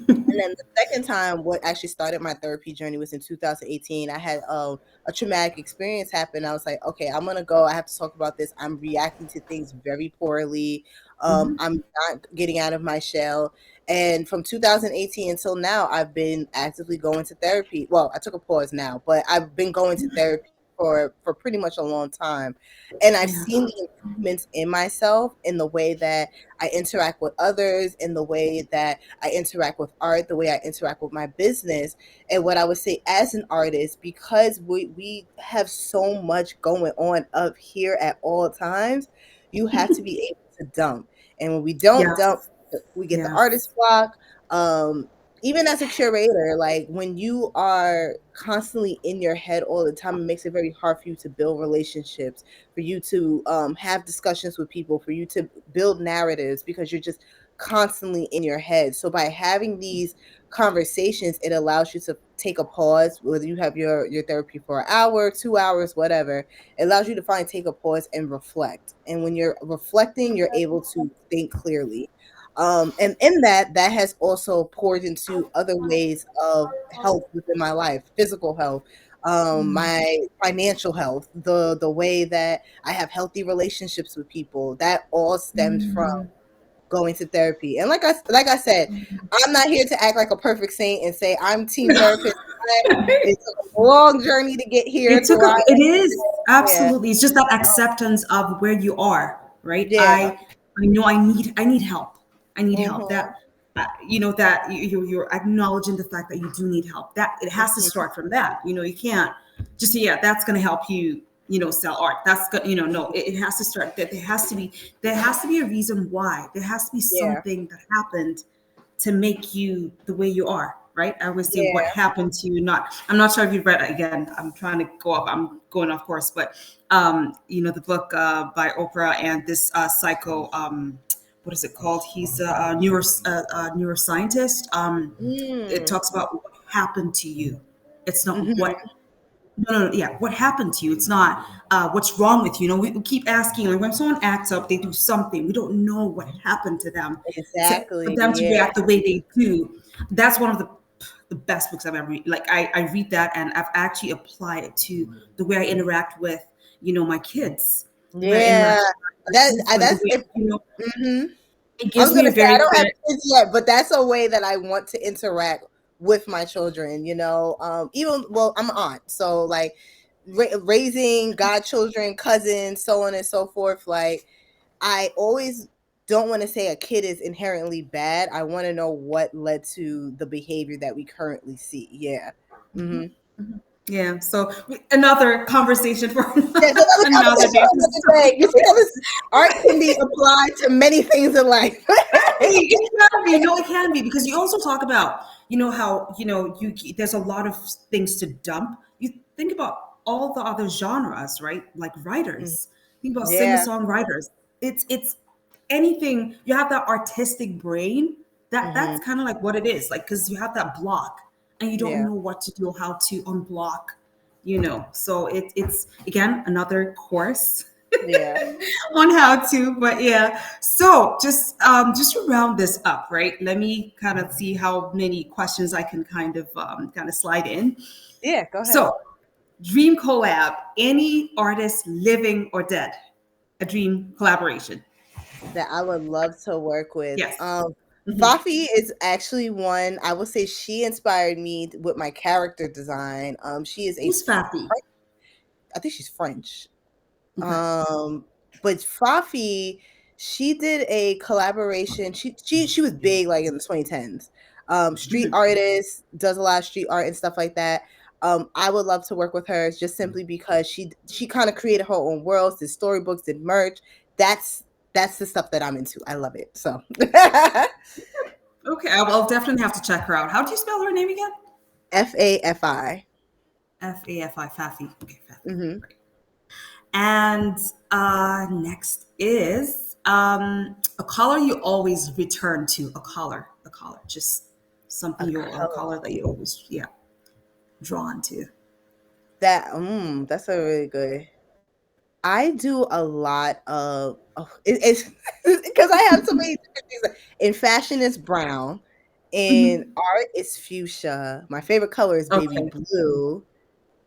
And then the second time, what actually started my therapy journey was in 2018. I had a traumatic experience happen. I was like, okay, I'm gonna go. I have to talk about this. I'm reacting to things very poorly. I'm not getting out of my shell. And from 2018 until now, I've been actively going to therapy. Well, I took a pause now, but I've been going to therapy for pretty much a long time. And I've Yeah. seen the improvements in myself, in the way that I interact with others, in the way that I interact with art, the way I interact with my business. And what I would say as an artist, because we have so much going on up here at all times, you have to be able to dump. And when we don't dump, Yes. we get the Yes. artist block. Um, Even as a curator, like when you are constantly in your head all the time, it makes it very hard for you to build relationships, for you to have discussions with people, for you to build narratives, because you're just constantly in your head. So by having these conversations, it allows you to take a pause, whether you have your therapy for an hour, 2 hours, whatever. It allows you to take a pause and reflect. And when you're reflecting, you're able to think clearly. And in that has also poured into other ways of health within my life, physical health, my financial health, the way that I have healthy relationships with people. That all stems from going to therapy. And like I said, I'm not here to act like a perfect saint and say I'm team therapist. It took a long journey to get here It to took where a, I it am. is Yeah, absolutely. It's just that acceptance of where you are, right? yeah. I know I need help. I need help. Mm-hmm, That that you're acknowledging the fact that you do need help. That it has to mm-hmm. start from that. You can't just say, yeah, that's going to help you. Sell art. That's good. No, it has to start. That there has to be a reason why. There has to be Yeah, something that happened to make you the way you are, right? I always say what yeah. happened to you. I'm not sure if you've read it. Again, I'm trying to go up. I'm going off course, but the book by Oprah and this psycho. What is it called? He's neuroscientist. It Mm. talks about what happened to you. It's not Mm-hmm. what no, yeah. What happened to you? It's not what's wrong with you. We keep asking, like when someone acts up, they do something. We don't know what happened to them for Exactly. them to Yeah. react the way they do. That's one of the best books I've ever read. Like I read that and I've actually applied it to the way I interact with, my kids, the way I Yeah. interact with my husband, the That's way, it. Hmm. it I was gives me gonna a say I very don't have clear. kids yet, but that's a way that I want to interact with my children. Even well, I'm an aunt, so like raising godchildren, cousins, so on and so forth. Like I always don't want to say a kid is inherently bad. I want to know what led to the behavior that we currently see. Yeah. Hmm. Yeah. So another conversation for There's another another conversation day. on another day. You see how this art can be applied to many things in life. It can be. No, it can be because you also talk about, how, there's a lot of things to dump. You think about all the other genres, right? Like writers. Think about Yeah. singer-songwriters. It's anything. You have that artistic brain. That's Hmm. kind of like what it is. Like because you have that block and you don't Yeah. know what to do, how to unblock. So it's again another course Yeah. on how to, but yeah. So just to round this up, right? Let me kind of see how many questions I can kind of slide in. Yeah. Go ahead. So dream collab, any artist living or dead, a dream collaboration. That I would love to work with. Yes. Hmm. Fafi is actually one. I would say she inspired me with my character design. She is Who's Fathi? I think she's French. Okay. Um, but Fafi, she did a collaboration. She was big like in the 2010s. Street artist, does a lot of street art and stuff like that. I would love to work with her just simply because she kind of created her own worlds, did storybooks, did merch. That's that's the stuff that I'm into. I love it. So Okay, I'll definitely have to check her out. How do you spell her name again? FAFI. Fafi, Fafi. Okay, Fafi. Mm-hmm. Right. And next is A color you always return to, a color, just A something a color color that you always, yeah, drawn to. that's a really good. I do a lot of it's because I have so many different things. In fashion, it's brown. In Mhm. art, it's fuchsia. My favorite color is baby Okay. blue,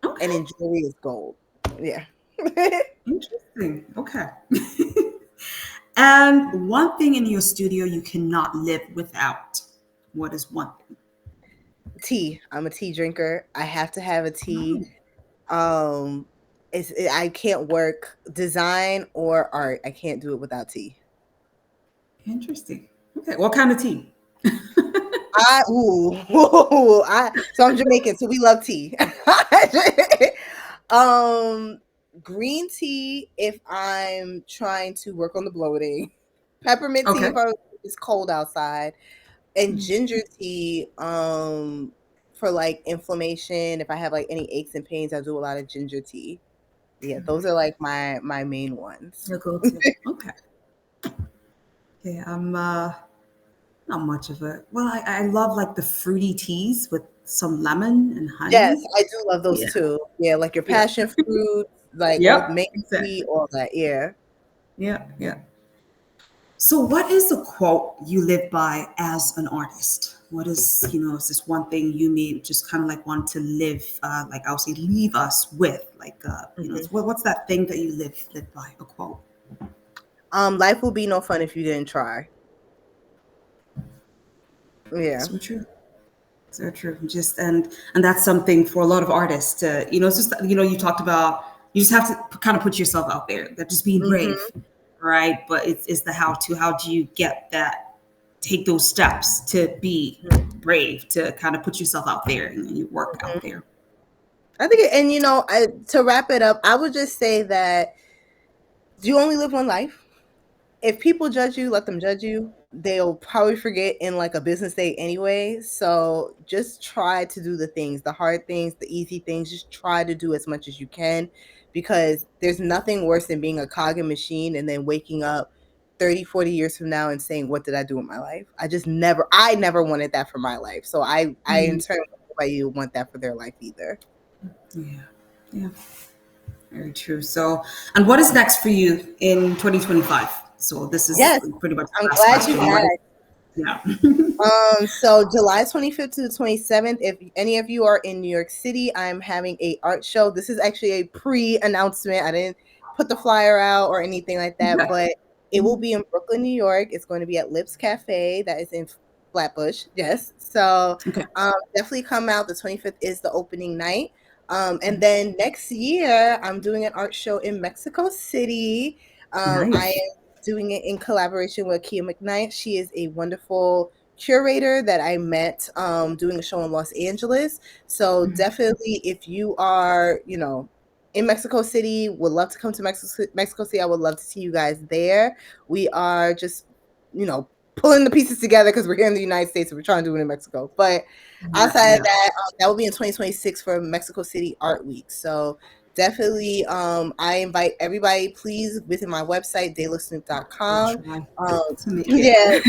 and Okay. in jewelry, it's gold. Yeah. Interesting. Okay. And one thing in your studio you cannot live without. What is one thing? Tea. I'm a tea drinker. I have to have a tea. Oh, Um, I can't work design or art. I can't do it without tea. interesting. Okay. What kind of tea? I ooh, so I'm Jamaican, so we love tea. um, Green tea if I'm trying to work on the bloating, peppermint tea Okay. if it's cold outside, and ginger tea for like inflammation. If I have like any aches and pains, I do a lot of ginger tea. Yeah, those are like my main ones. Your go-to. Okay. Yeah, I'm not much of a. Well, I love like the fruity teas with some lemon and Yes, honey. I do love those Yeah. too. Yeah, like your Yeah. passion fruit, like old Yep. maple tea, Exactly. all that. Yeah. Yeah. Yeah. So, what is a quote you live by as an artist? What is, is this one thing you may just kind of like want to live, like I would say, leave us with? Like, Mhm. what's that thing that you live by? A quote. Life will be no fun if you didn't try. Yeah. So true. So true. Just and that's something for a lot of artists. It's just you talked about you just have to kind of put yourself out there. That just being brave, Mhm. right? But it's the how to. How do you get that? Take those steps to be Mhm. brave, to kind of put yourself out there and you work out Mhm. there. I think, and to wrap it up, I would just say that you only live one life. If people judge you, let them judge you. They'll probably forget in like a business day anyway. So just try to do the things, the hard things, the easy things. Just try to do as much as you can, because there's nothing worse than being a cog in machine and then waking up 30, 40 years from now and saying, what did I do with my life? I never wanted that for my life. So I in Mm, turn, nobody would want that for their life either. yeah, yeah, very true. So, and what is next for you in 2025? So this is Yes, pretty much I'm the last glad you question. What is, asked. yeah. So July 25th to the 27th, if any of you are in New York City, I'm having a art show. This is actually a pre-announcement. I didn't put the flyer out or anything like that, but it will be in Brooklyn, New York. It's going to be at Lips Cafe. That is in Flatbush. Yes. So Okay. definitely come out. The 25th is the opening night. And then next year, I'm doing an art show in Mexico City. I Nice. am doing it in collaboration with Kia McKnight. She is a wonderful curator that I met doing a show in Los Angeles. So definitely, if you are, in Mexico City, would love to come to Mexico City. I would love to see you guys there. We are just, pulling the pieces together because we're here in the United States and we're trying to do it in Mexico. But Yeah, outside of yeah. that, that will be in 2026 for Mexico City Art Week. So definitely, I invite everybody, please visit my website, I'll deLaSNP.com. try Um, to make it.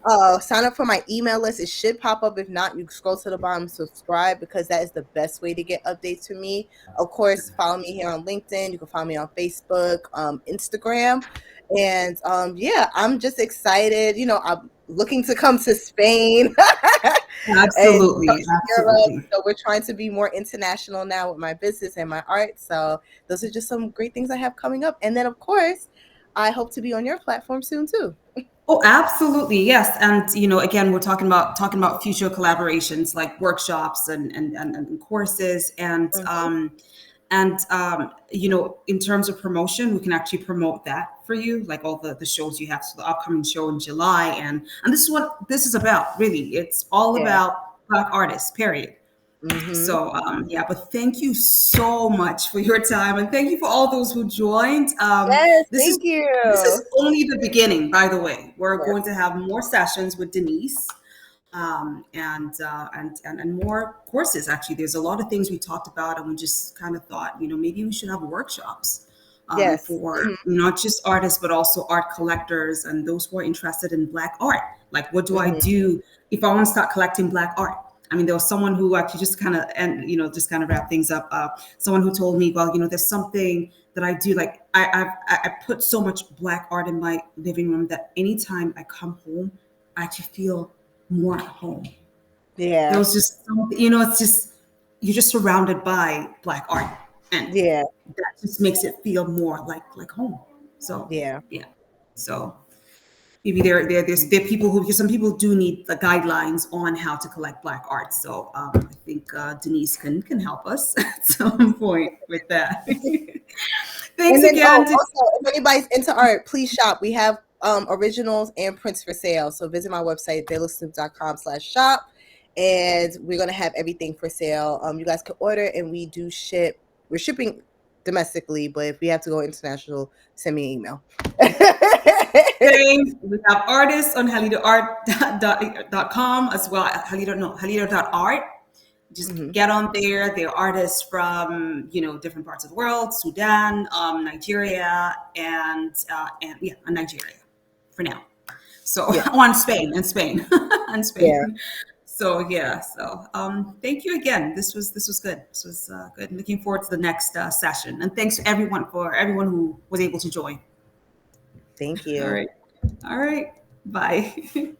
yeah, sign up for my email list. It should pop up. If not, you scroll to the bottom, subscribe, because that is the best way to get updates from me. Of course, follow me here on LinkedIn. You can follow me on Facebook, Instagram. And yeah, I'm just excited. I'm looking to come to Spain and Absolutely, Europe. absolutely. So we're trying to be more international now with my business and my art. So those are just some great things I have coming up. And then, of course, I hope to be on your platform soon too. Oh, absolutely, yes. And again, we're talking about future collaborations like workshops and courses, in terms of promotion, we can actually promote that for you, like all the shows you have. So the upcoming show in July, and this is what this is about. Really, it's all Yeah. about Black artists. Period. Mm-hmm. So yeah, but thank you so much for your time, and thank you for all those who joined. Yes, This is thank you. this is only the beginning, by the way. We're Yes. going to have more sessions with Denise, and more courses. Actually, there's a lot of things we talked about, and we just kind of thought, maybe we should have workshops Yes. for not just artists, but also art collectors and those who are interested in Black art. Like, what do I do if I want to start collecting Black art? I mean, there was someone who actually just kind of, and just kind of wrap things up. Someone who told me, well, there's something that I do. Like, I put so much Black art in my living room that anytime I come home, I actually feel more at home. Yeah. There was just something, it's just, you're just surrounded by Black art, and Yeah. that just makes it feel more like home. So Yeah. so maybe there's people who, because some people do need the guidelines on how to collect Black art. So I think Denise can help us at some point with that. Thanks And then, again. also, if anybody's into art, please shop. We have originals and prints for sale. So visit my website, deLaSNP.com/shop, and we're gonna have everything for sale. You guys can order, and we do ship. We're shipping domestically, but if we have to go international, send me an email. We have artists on HalittaArt.com as well. Halitta.art. Just get on there. They're artists from different parts of the world: Sudan, Nigeria, and Nigeria for now. So on Spain and Spain. Yeah. So thank you again. This was good. This was good. Looking forward to the next session. And thanks to everyone who was able to join. Thank you. All right. Bye.